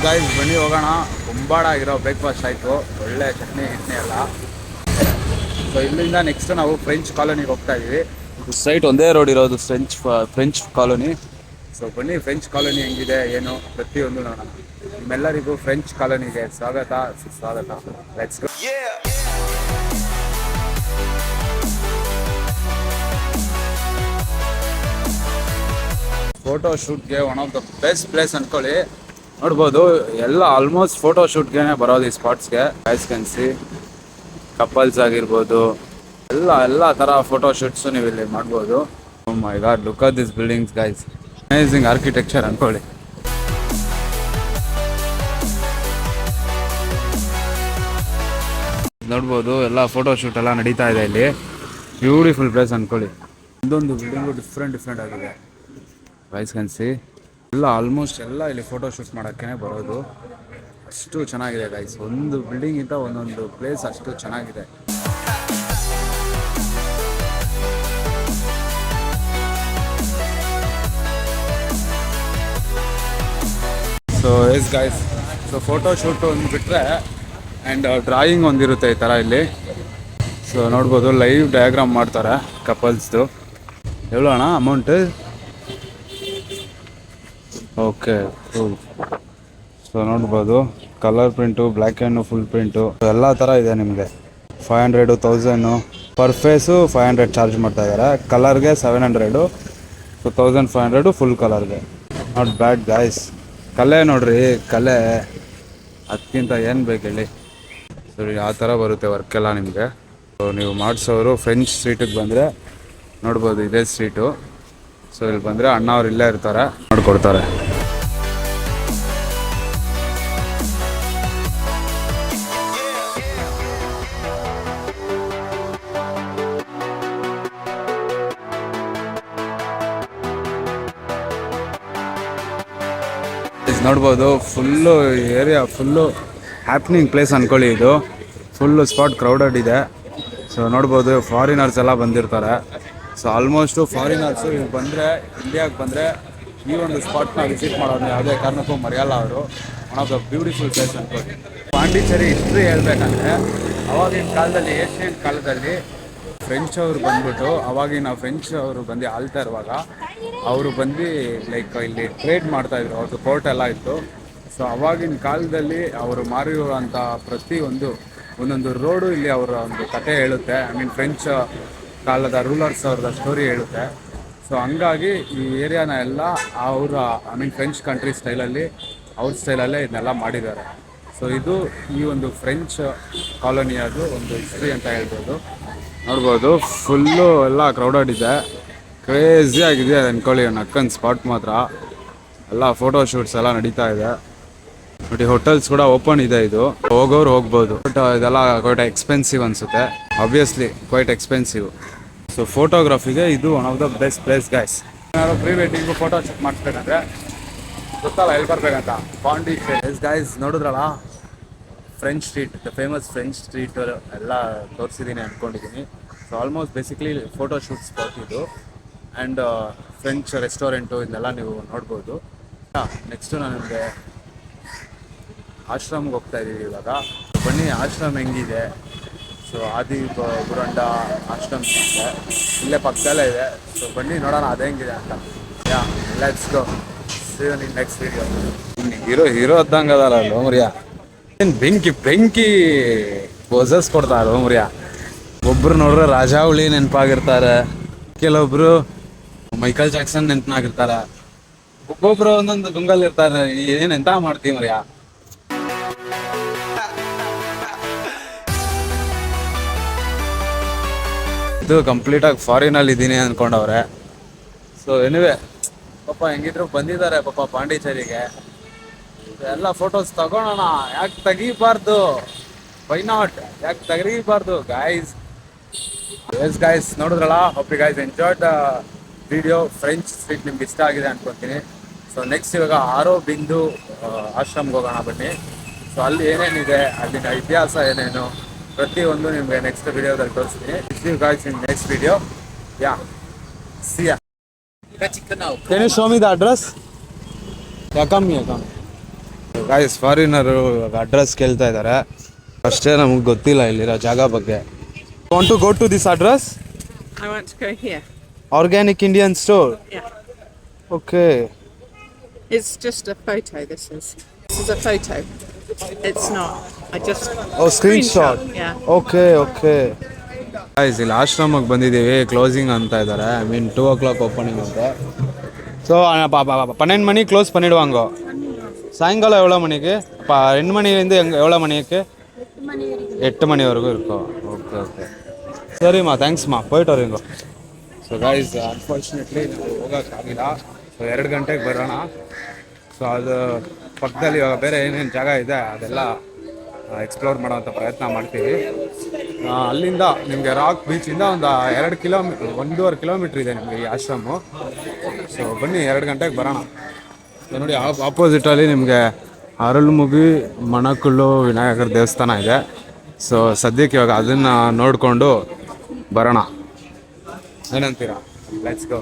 Guys ಬನ್ನಿ ಹೋಗೋಣ. ಕುಂಬಾಡ ಆಗಿರೋ ಬ್ರೇಕ್ಫಾಸ್ಟ್ ಆಯಿತು, ಒಳ್ಳೆ ಚಟ್ನಿ ಗಿಟ್ನಿ ಎಲ್ಲ. ಸೊ ಇಲ್ಲಿಂದ ನೆಕ್ಸ್ಟ್ ನಾವು ಫ್ರೆಂಚ್ ಕಾಲೋನಿಗೆ ಹೋಗ್ತಾ ಇದ್ದೀವಿ. ಸೈಟ್ ಒಂದೇ ರೋಡ್ ಇರೋದು ಫ್ರೆಂಚ್ ಕಾಲೋನಿ. ಸೊ ಬನ್ನಿ ಫ್ರೆಂಚ್ ಕಾಲೋನಿ ಹೆಂಗಿದೆ ಏನು ಪ್ರತಿಯೊಂದು ನೋಡೋಣ. ನಿಮ್ಮೆಲ್ಲರಿಗೂ ಫ್ರೆಂಚ್ ಕಾಲೋನಿಗೆ ಸ್ವಾಗತ ಸುಸ್ವಾಗತ. Let's go. ಫೋಟೋ ಶೂಟ್ಗೆ one of the best place ಅನ್ಕೊಳ್ಳಿ. ನೋಡ್ಬೋದು ಎಲ್ಲ ಆಲ್ಮೋಸ್ಟ್ ಫೋಟೋ ಶೂಟ್ಗೆ ಬರೋದು ಈ ಸ್ಪಾಟ್ಸ್ಗೆ. ಗೈಸ್ ಕ್ಯಾನ್ ಸಿ ಕಪಲ್ಸ್ ಆಗಿರ್ಬೋದು, ಎಲ್ಲ ಥರ ಫೋಟೋ ಶೂಟ್ಸು ನೀವು ಇಲ್ಲಿ ಮಾಡ್ಬೋದು. Oh my God, look at this buildings guys. Amazing architecture ಅನ್ಕೊಳ್ಳಿ. ನೋಡ್ಬೋದು ಎಲ್ಲ ಫೋಟೋ ಶೂಟ್ ಎಲ್ಲ ನಡೀತಾ ಇದೆ ಇಲ್ಲಿ. ಬ್ಯೂಟಿಫುಲ್ ಪ್ಲೇಸ್ ಅನ್ಕೊಳ್ಳಿ. ಒಂದೊಂದು ಬಿಲ್ಡಿಂಗು ಡಿಫ್ರೆಂಟ್ ಆಗಿದೆ. ಗೈಸ್ ಕ್ಯಾನ್ ಸಿ ಎಲ್ಲ ಆಲ್ಮೋಸ್ಟ್ ಎಲ್ಲ ಇಲ್ಲಿ ಫೋಟೋ ಶೂಟ್ ಮಾಡೋಕ್ಕೆ ಬರೋದು. ಅಷ್ಟು ಚೆನ್ನಾಗಿದೆ ಗೈಸ್. ಒಂದು ಬಿಲ್ಡಿಂಗಿಂತ ಒಂದೊಂದು ಪ್ಲೇಸ್ ಅಷ್ಟು ಚೆನ್ನಾಗಿದೆ. So yes guys, so photo shoot ಒಂದು ಬಿಟ್ಟರೆ ಆ್ಯಂಡ್ ಡ್ರಾಯಿಂಗ್ ಒಂದಿರುತ್ತೆ ಈ ಥರ ಇಲ್ಲಿ. ಸೊ ನೋಡ್ಬೋದು ಲೈವ್ ಡಯಾಗ್ರಾಮ್ ಮಾಡ್ತಾರೆ ಕಪಲ್ಸ್ದು. ಎவ்வಳೋ ಅಣ್ಣ ಅಮೌಂಟು? Okay cool. ಸೊ ನೋಡ್ಬೋದು colour print, black and full print ಎಲ್ಲ ಥರ ಇದೆ ನಿಮಗೆ. 500, 1000 ಪರ್ ಫೇಸು 500 ಚಾರ್ಜ್ ಮಾಡ್ತಾ ಇದ್ದಾರೆ. ಕಲರ್ಗೆ 700, ಸೊ 1500 ಫುಲ್ ಕಲರ್ಗೆ. Not bad guys. ಕಲೆ ನೋಡ್ರಿ, ಕಲೆ ಅದಕ್ಕಿಂತ ಏನು ಬೇಕು ಹೇಳಿ. ಸರಿ ಆ ಥರ ಬರುತ್ತೆ ವರ್ಕೆಲ್ಲ ನಿಮಗೆ. ಸೊ ನೀವು ಮಾಡಿಸೋರು ಫ್ರೆಂಚ್ ಸ್ಟ್ರೀಟಿಗೆ ಬಂದರೆ ನೋಡ್ಬೋದು ಇದೇ ಸ್ಟ್ರೀಟು. ಸೊ ಇಲ್ಲಿ ಬಂದರೆ ಅಣ್ಣ ಅವ್ರು ಇಲ್ಲೇ ಇರ್ತಾರೆ, ಮಾಡಿಕೊಡ್ತಾರೆ. ನೋಡ್ಬೋದು full area full happening place ಅಂದ್ಕೊಳ್ಳಿ. ಇದು ಫುಲ್ಲು ಸ್ಪಾಟ್ ಕ್ರೌಡೆಡ್ ಇದೆ. ಸೊ ನೋಡ್ಬೋದು ಫಾರಿನರ್ಸ್ ಎಲ್ಲ ಬಂದಿರ್ತಾರೆ. ಸೊ ಆಲ್ಮೋಸ್ಟು ಫಾರಿನರ್ಸು ಇಲ್ಲಿ ಬಂದರೆ, ಇಂಡಿಯಾಗೆ ಬಂದರೆ ಈ ಒಂದು ಸ್ಪಾಟ್ನ ವಿಸಿಟ್ ಮಾಡೋದು ಯಾವುದೇ ಕಾರಣಕ್ಕೂ ಮರೆಯಲ್ಲ ಅವರು. One of the beautiful place ಅಂದ್ಕೊಳ್ಳಿ. ಪಾಂಡಿಚೇರಿ ಹಿಸ್ಟ್ರಿ ಹೇಳ್ಬೇಕಂದ್ರೆ ಅವಾಗಿನ ಕಾಲದಲ್ಲಿ, ಏಷ್ಯನ್ ಕಾಲದಲ್ಲಿ ಫ್ರೆಂಚ್ ಅವರು ಬಂದ್ಬಿಟ್ಟು, ಅವಾಗಿನ ಫ್ರೆಂಚ್ ಅವರು ಬಂದು ಆಳ್ತಾ ಇರುವಾಗ ಅವರು ಬಂದು ಲೈಕ್ ಇಲ್ಲಿ ಟ್ರೇಡ್ ಮಾಡ್ತಾಯಿದ್ರು. ಅವ್ರದ್ದು ಕೋರ್ಟ್ ಎಲ್ಲ ಇತ್ತು. ಸೊ ಅವಾಗಿನ ಕಾಲದಲ್ಲಿ ಅವರು ಮಾರಿರುವಂಥ ಒಂದೊಂದು ರೋಡು ಇಲ್ಲಿ ಅವರ ಒಂದು ಕತೆ ಹೇಳುತ್ತೆ. ಫ್ರೆಂಚ್ ಕಾಲದ ರೂಲರ್ಸ್ ಅವ್ರದ್ದು ಸ್ಟೋರಿ ಹೇಳುತ್ತೆ. ಸೊ ಹಂಗಾಗಿ ಈ ಏರಿಯಾನ ಎಲ್ಲ ಫ್ರೆಂಚ್ ಕಂಟ್ರಿ ಸ್ಟೈಲಲ್ಲಿ, ಅವ್ರ ಸ್ಟೈಲಲ್ಲೇ ಇದನ್ನೆಲ್ಲ ಮಾಡಿದ್ದಾರೆ. ಸೊ ಇದು ಈ ಒಂದು ಫ್ರೆಂಚ್ ಕಾಲೋನಿಯದು ಒಂದು ಹಿಸ್ಟ್ರಿ ಅಂತ ಹೇಳ್ಬೋದು. ನೋಡ್ಬೋದು ಫುಲ್ಲು ಎಲ್ಲ ಕ್ರೌಡೆಡ್ ಇದೆ, ಕ್ರೇಜಿ ಆಗಿದೆ ಅಂದ್ಕೊಳ್ಳಿ. ನಕ್ಕನ್ ಸ್ಪಾಟ್ ಮಾತ್ರ ಎಲ್ಲ ಫೋಟೋ ಶೂಟ್ಸ್ ಎಲ್ಲ ನಡೀತಾ ಇದೆ ನೋಡಿ. ಹೋಟೆಲ್ಸ್ ಕೂಡ ಓಪನ್ ಇದೆ. ಇದು ಹೋಗೋರು ಹೋಗ್ಬೋದು. ಬಟ್ ಇದೆಲ್ಲ ಕ್ವೈಟ್ ಎಕ್ಸ್ಪೆನ್ಸಿವ್ ಅನಿಸುತ್ತೆ, ಆಬ್ವಿಯಸ್ಲಿ ಕ್ವೈಟ್ ಎಕ್ಸ್ಪೆನ್ಸಿವ್. ಸೊ ಫೋಟೋಗ್ರಫಿಗೆ ಇದು one of the best place guys. ಏನಾದ್ರು ಪ್ರೀ ವೆಡ್ಡಿಂಗು ಫೋಟೋ ಶೂಟ್ ಮಾಡಿಸ್ಬೇಕಂದ್ರೆ ಗೊತ್ತಲ್ಲ ಎಲ್ಲಿ ಬರ್ಬೇಕಂತ. ಪಾಂಡಿಚೇರಿ ಗೈಸ್ ನೋಡಿದ್ರಲ್ಲ, French street, the famous French street ಎಲ್ಲ ತೋರಿಸಿದ್ದೀನಿ ಅಂದ್ಕೊಂಡಿದ್ದೀನಿ. So almost basically photo shoot spot ಇದು. ಆ್ಯಂಡ್ ಫ್ರೆಂಚ್ ರೆಸ್ಟೋರೆಂಟು ಇದನ್ನೆಲ್ಲ ನೀವು ನೋಡ್ಬೋದು. ನೆಕ್ಸ್ಟು ನಾನು ನಿಮಗೆ ಆಶ್ರಮ್ಗೆ ಹೋಗ್ತಾ ಇದ್ದೀವಿ ಇವಾಗ. ಬನ್ನಿ ಆಶ್ರಮ ಹೆಂಗಿದೆ. ಸೊ ಆದಿ ಬುರಂಡ ಆಶ್ರಮ ಇದೆ, ಇಲ್ಲೇ ಪಕ್ಕದಲ್ಲೇ ಇದೆ. ಸೊ ಬನ್ನಿ ನೋಡೋಣ ಅದು ಹೆಂಗಿದೆ ಅಂತ. Let's go, see you in next video. Hero ಅದ್ದಂಗೆ ಅದಲ್ಲ ಲೋಮರಿಯಾ. ಏನು ಬೆಂಕಿ ಪೋಸಸ್ ಕೊಡ್ತಾರೆ ಲೋಮರಿಯಾ. ಒಬ್ಬರು ನೋಡ್ರೆ ರಾಜಾವಳಿ ನೆನಪಾಗಿರ್ತಾರೆ, ಕೆಲವೊಬ್ರು ಮೈಕಲ್ ಜಾಕ್ಸನ್ ನೆನಪಾಗಿರ್ತಾರೆ, ಒಬ್ಬೊಬ್ರು ಒಂದೊಂದು ಗುಂಗಲ್ ಇರ್ತಾರೆ. ಎಂತ ಮಾಡ್ತೀವಿ ಮರಿಯಾ. ಇದು ಕಂಪ್ಲೀಟಾಗಿ ಫಾರಿನಲ್ಲಿ ಇದ್ದೀನಿ ಅಂದ್ಕೊಂಡವ್ರೆ. ಸೊ ಎನಿವೆ ಪಾಪ ಹೆಂಗಿದ್ರು ಬಂದಿದ್ದಾರೆ ಪಾಪ ಪಾಂಡಿಚೇರಿಗೆ. ಎಲ್ಲ ಫೋಟೋಸ್ ತಗೊಳೋಣ, ಯಾಕೆ ತೆಗಿಬಾರ್ದು, ವೈ ನಾಟ್, ಯಾಕೆ ತೆಗಿಬಾರ್ದು ಗೈಸ್. ಎಸ್ ಗೈಸ್ ನೋಡಿದ್ರಲ್ಲ, hope you guys enjoyed the video. French street ನಿಮ್ಗೆ ಇಷ್ಟ ಆಗಿದೆ ಅನ್ಕೊತೀನಿ. ಸೊ ನೆಕ್ಸ್ಟ್ ಇವಾಗ ಆರೋಬಿಂದು ಆಶ್ರಮ್ಗೆ ಹೋಗೋಣ ಬನ್ನಿ. ಸೊ ಅಲ್ಲಿ ಏನೇನಿದೆ, ಅಲ್ಲಿನ ಇತಿಹಾಸ ಏನೇನು ಪ್ರತಿಯೊಂದು ನಿಮಗೆ ನೆಕ್ಸ್ಟ್ ವಿಡಿಯೋದಲ್ಲಿ ತೋರಿಸ್ತೀನಿ. See you guys in next video. See ya. Can you show me the address? Yeah, come here, come. Guys ಫಾರಿನರು ಅಡ್ರೆಸ್ ಕೇಳ್ತಾ ಇದ್ದಾರೆ. ಅಷ್ಟೇ ನಮಗೆ ಗೊತ್ತಿಲ್ಲ ಇಲ್ಲಿರೋ ಜಾಗ ಬಗ್ಗೆ. Want to go to this address? I want to go here. Organic Indian store. Yeah. Okay. It's just a photo, this is. This is a photo. It's not. I just... screenshot. Yeah. Okay. Guys ಇಲ್ಲಿ ಆಶ್ರಮಕ್ಕೆ ಬಂದಿದ್ದೀವಿ. Closing ಅಂತ ಇದ್ದಾರೆ. I mean 2 o'clock opening ಅಂತ. So 12 மணி close பண்ணிடுவாங்க. சாயங்காலம் எவ்வளோ மணிக்கு? 2 மணிலேருந்து எவ்வளோ மணிக்கு? 8 மணி வரைக்கும் இருக்கும். ಓಕೆ. ಸರಿಮ್ಮ, ಥ್ಯಾಂಕ್ಸ್ಮಾ, போயிட்டு வரீங்க. ಸೊ ಗೈಸ್ ಅನ್ಫಾರ್ಚುನೇಟ್ಲಿ ನಾವು ಹೋಗೋಕ್ಕಾಗಿಲ್ಲ. ಸೊ 2 ಗಂಟೆಗೆ ಬರೋಣ. ಸೊ ಅದು ಪಕ್ಕದಲ್ಲಿ ಇವಾಗ ಬೇರೆ ಏನೇನು ಜಾಗ ಇದೆ ಅದೆಲ್ಲ ಎಕ್ಸ್ಪ್ಲೋರ್ ಮಾಡೋವಂಥ ಪ್ರಯತ್ನ ಮಾಡ್ತೀವಿ. ಅಲ್ಲಿಂದ ನಿಮಗೆ ರಾಕ್ ಬೀಚಿಂದ ಒಂದು 1.5 ಕಿಲೋಮೀಟ್ರ್ ಇದೆ ನಿಮಗೆ ಈ ಆಶ್ರಮ. ಸೊ ಬನ್ನಿ 2 ಗಂಟೆಗೆ ಬರೋಣ. ಸೊ ನೋಡಿ ಆಪೋಸಿಟಲ್ಲಿ ನಿಮಗೆ ಅರಳುಮುಗಿ ಮಣಕುಳ್ಳು ವಿನಾಯಕರ ದೇವಸ್ಥಾನ ಇದೆ. ಸೊ ಸದ್ಯಕ್ಕೆ ಇವಾಗ ಅದನ್ನು ನೋಡಿಕೊಂಡು ಬರೋಣ. ಏನಂತೀರಾ? Let's go.